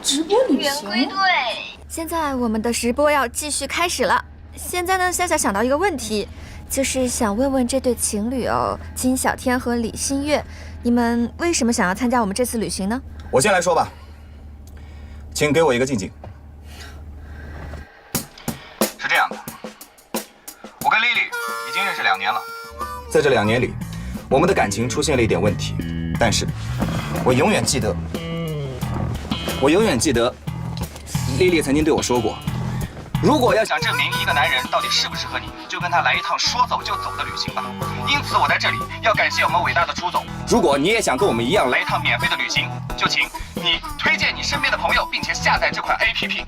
直播旅行。圆规队，现在我们的直播要继续开始了。现在呢，夏夏想到一个问题，就是想问问这对情侣哦，金小天和李新月，你们为什么想要参加我们这次旅行呢？我先来说吧，请给我一个静静。是这样的，我跟丽丽已经认识2年了，在这2年里，我们的感情出现了一点问题，但是我永远记得，丽丽曾经对我说过，如果要想证明一个男人到底适不适合你，就跟他来一趟说走就走的旅行吧。因此，我在这里要感谢我们伟大的朱总。如果你也想跟我们一样来一趟免费的旅行，就请你推荐你身边的朋友，并且下载这款 APP。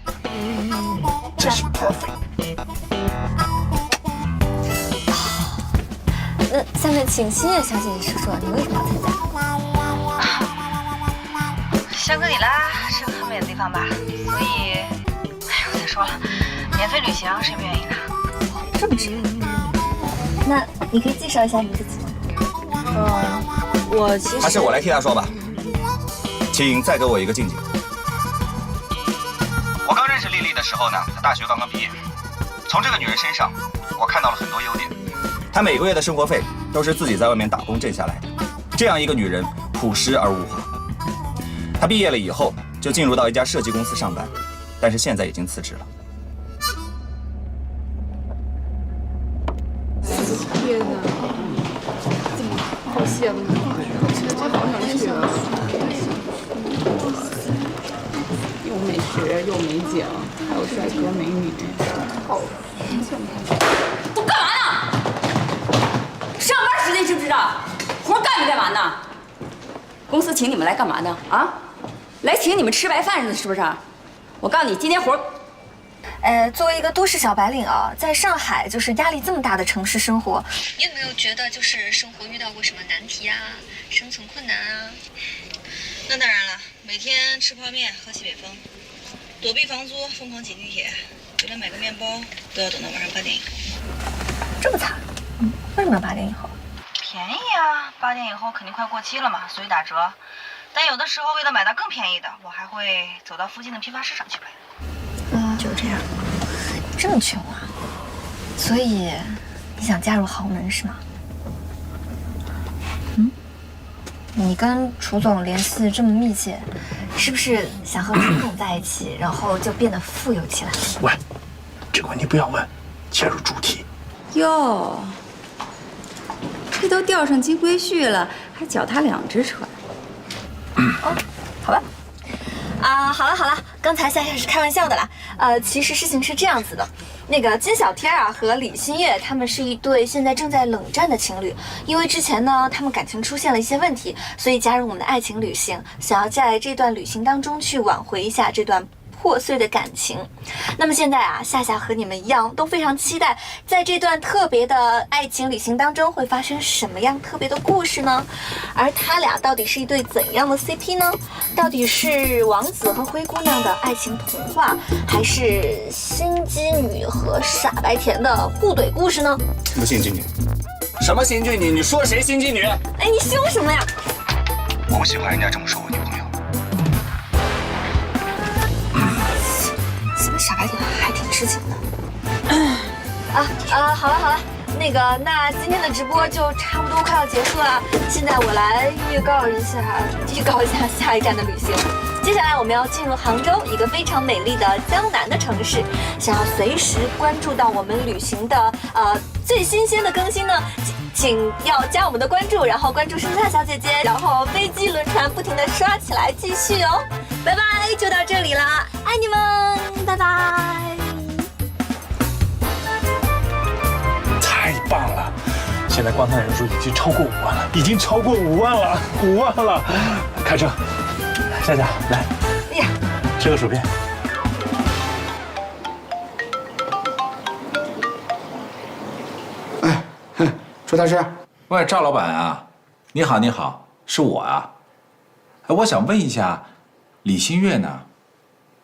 真是 perfect。那下面请新月小姐姐说说，你为什么要参加？香格里拉是个很美的地方吧，所以，我再说了，免费旅行谁不愿意呢？这么直白。那你可以介绍一下你自己吗？我其实还是我来替他说吧，请再给我一个静静。我刚认识丽丽的时候呢，她大学刚刚毕业，从这个女人身上，我看到了很多优点。她每个月的生活费都是自己在外面打工挣下来的，这样一个女人朴实而无华。她毕业了以后就进入到一家设计公司上班，但是现在已经辞职了。天哪，怎么好羡慕啊！真好想去啊！又美食又美景，还有帅哥美女，好羡慕他们。都干嘛呢？上班时间知不知道？活干没干完呢？公司请你们来干嘛呢？啊，来请你们吃白饭似的，是不是？我告诉你，今天活。作为一个都市小白领啊，在上海就是压力这么大的城市生活，你有没有觉得就是生活遇到过什么难题啊，生存困难啊？那当然了，每天吃泡面，喝西北风，躲避房租，疯狂挤地铁，就连买个面包都要等到晚上8点以后。这么惨？为什么要8点以后？便宜啊，8点以后肯定快过期了嘛，所以打折。但有的时候为了买到更便宜的，我还会走到附近的批发市场去买。就这样，这么穷啊？所以你想嫁入豪门是吗？你跟楚总联系这么密切，是不是想和楚总在一起，然后就变得富有起来？喂，这个问题不要问，切入主题。哟，这都钓上金龟婿了，还脚踏2只船。好吧。好了，刚才夏夏是开玩笑的啦。其实事情是这样子的，那个金小天啊和李新月他们是一对现在正在冷战的情侣，因为之前呢他们感情出现了一些问题，所以加入我们的爱情旅行，想要在这段旅行当中去挽回一下这段破碎的感情。那么现在啊，夏夏和你们一样都非常期待，在这段特别的爱情旅行当中会发生什么样特别的故事呢？而他俩到底是一对怎样的 CP 呢？到底是王子和灰姑娘的爱情童话，还是心机女和傻白甜的互怼故事呢？什么心机女？什么心机女？你说谁心机女？哎，你凶什么呀？我不喜欢人家这么说我女朋友。这个傻白甜还挺痴情的。好了，那今天的直播就差不多快要结束了。现在我来预告一下下一站的旅行。接下来我们要进入杭州，一个非常美丽的江南的城市。想要随时关注到我们旅行的最新鲜的更新呢，请要加我们的关注，然后关注生菜小姐姐，然后飞机轮船不停的刷起来，继续哦。拜拜，就到这里了，爱你们，拜拜。太棒了！现在观看人数已经超过5万了，已经超过5万了，5万了！开车，夏夏来，哎呀，吃个薯片。楚大师，喂，赵老板啊，你好，你好，是我啊。哎，我想问一下，李新月呢？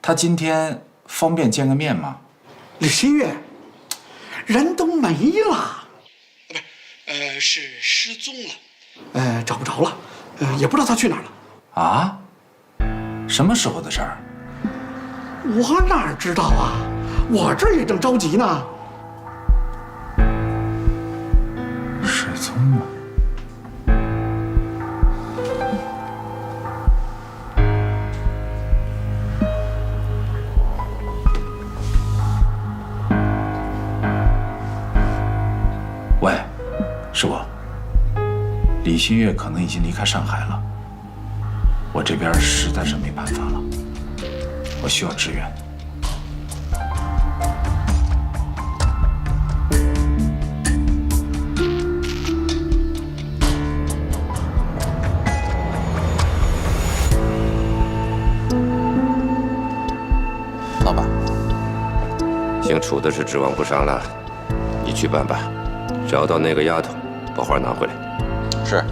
她今天方便见个面吗？李新月，人都没了，是失踪了，找不着了，也不知道他去哪儿了。啊？什么时候的事儿？我哪知道啊？我这也正着急呢。失踪了。喂，师傅，李新月可能已经离开上海了，我这边实在是没办法了，我需要支援。老板，姓楚的是指望不上了，你去办吧。找到那个丫头，把花拿回来。是。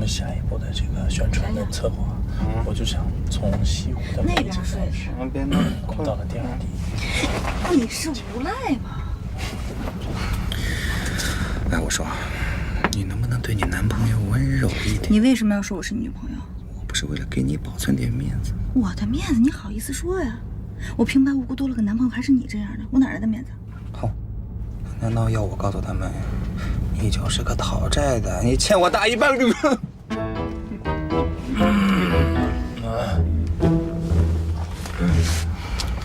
下一步的这个宣传的策划，我就想从西湖的那边睡，我们到了第2地。你是无赖吗？哎，我说，你能不能对你男朋友温柔一点？你为什么要说我是你女朋友？我不是为了给你保存点面子。我的面子你好意思说呀？我平白无故多了个男朋友，还是你这样的，我哪来的面子？好，难道要我告诉他们，你就是个讨债的，你欠我大1半？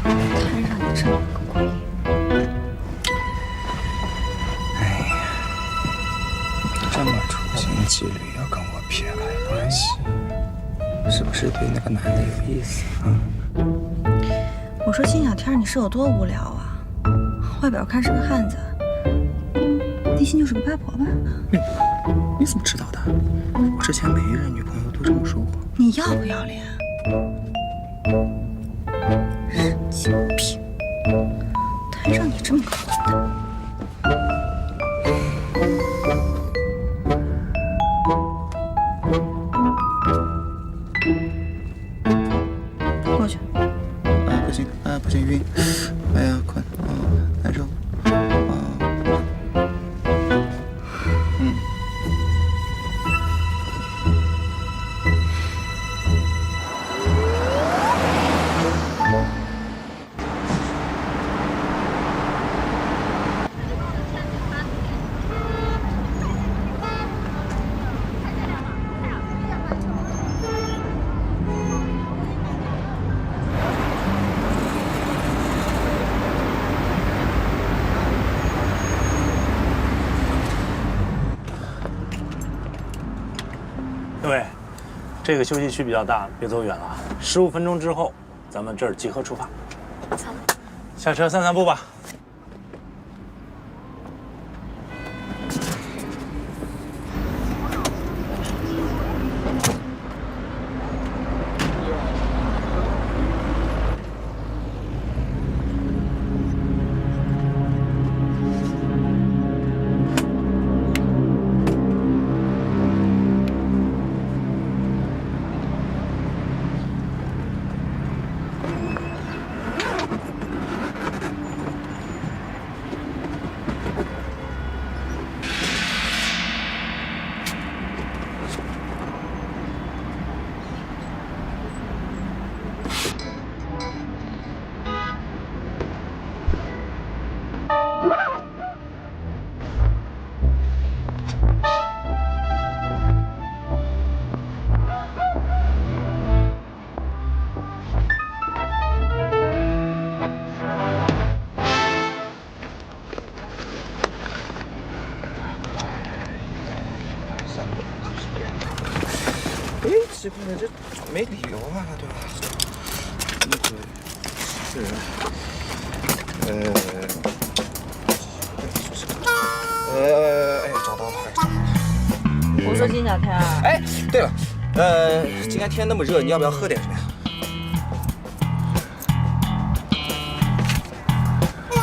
摊上你这么个鬼！哎呀，这么处心积虑要跟我撇开关系，是不是对那个男的有意思啊？我说金小天，你是有多无聊啊？外表看是个汉子，内心就是个八婆吧？你怎么知道的？我之前每一任女朋友都这么说过。你要不要脸？神经病！摊上你这么个混蛋！过去。啊，不行，啊，不行，晕！哎呀，困啊，难受啊。各位，这个休息区比较大，别走远了。15分钟之后，咱们这儿集合出发。下车散散步吧。奇怪了，这没理由啊，对吧？那个是，找到了。我说金小天。哎，对了，今天天那么热，你要不要喝点什么呀？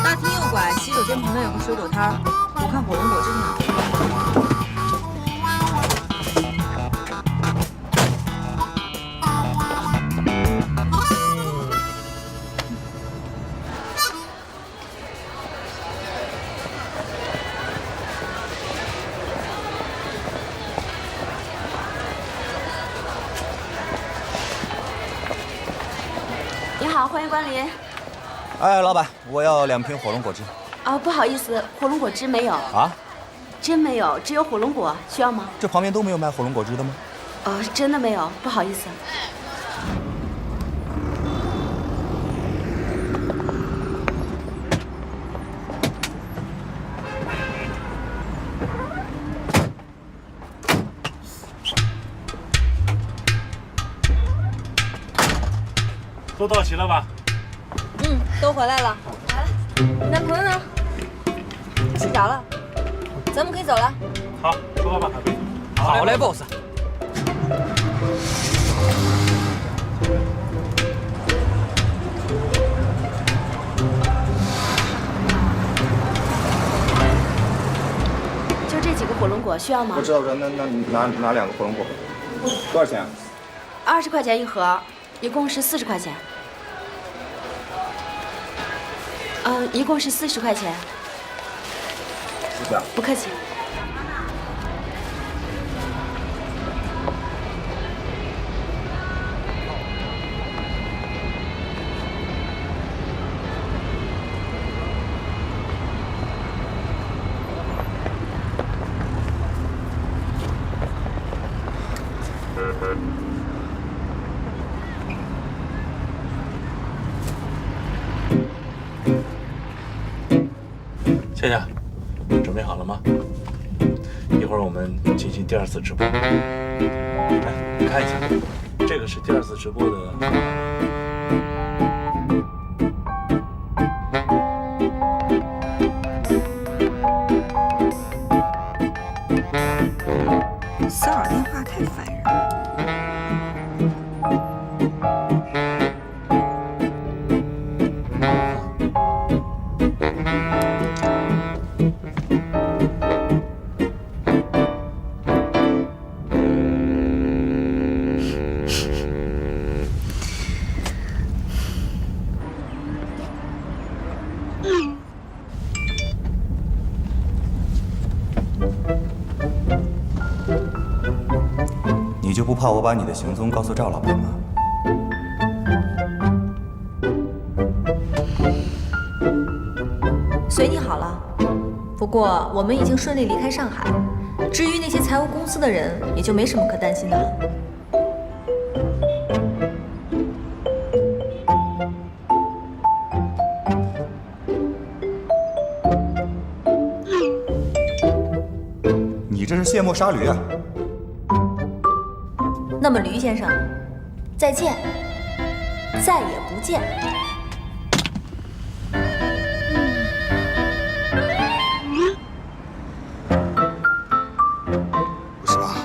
大厅右拐，洗手间旁边有个水果摊儿，我看火龙果汁呢。你好，欢迎光临。哎，老板，我要2瓶火龙果汁。啊，不好意思，火龙果汁没有。啊？真没有，只有火龙果，需要吗？这旁边都没有卖火龙果汁的吗？真的没有，不好意思。都到齐了吧？都回来了。来了，男朋友呢？睡着了，咱们可以走了。好，出发吧。好嘞 ，boss。就这几个火龙果，需要吗？我知道，那拿2个火龙果，多少钱啊？20块钱一盒，一共是40块钱。一共是40块钱。谢谢啊。不客气。夏夏，准备好了吗？一会儿我们进行第2次直播。来，你看一下，这个是第2次直播的。骚扰电话太烦人了。你就不怕我把你的行踪告诉赵老板吗？随你好了。不过我们已经顺利离开上海，至于那些财务公司的人，也就没什么可担心的了。你这是卸磨杀驴啊！那么驴先生，再见，再也不见。不是吧？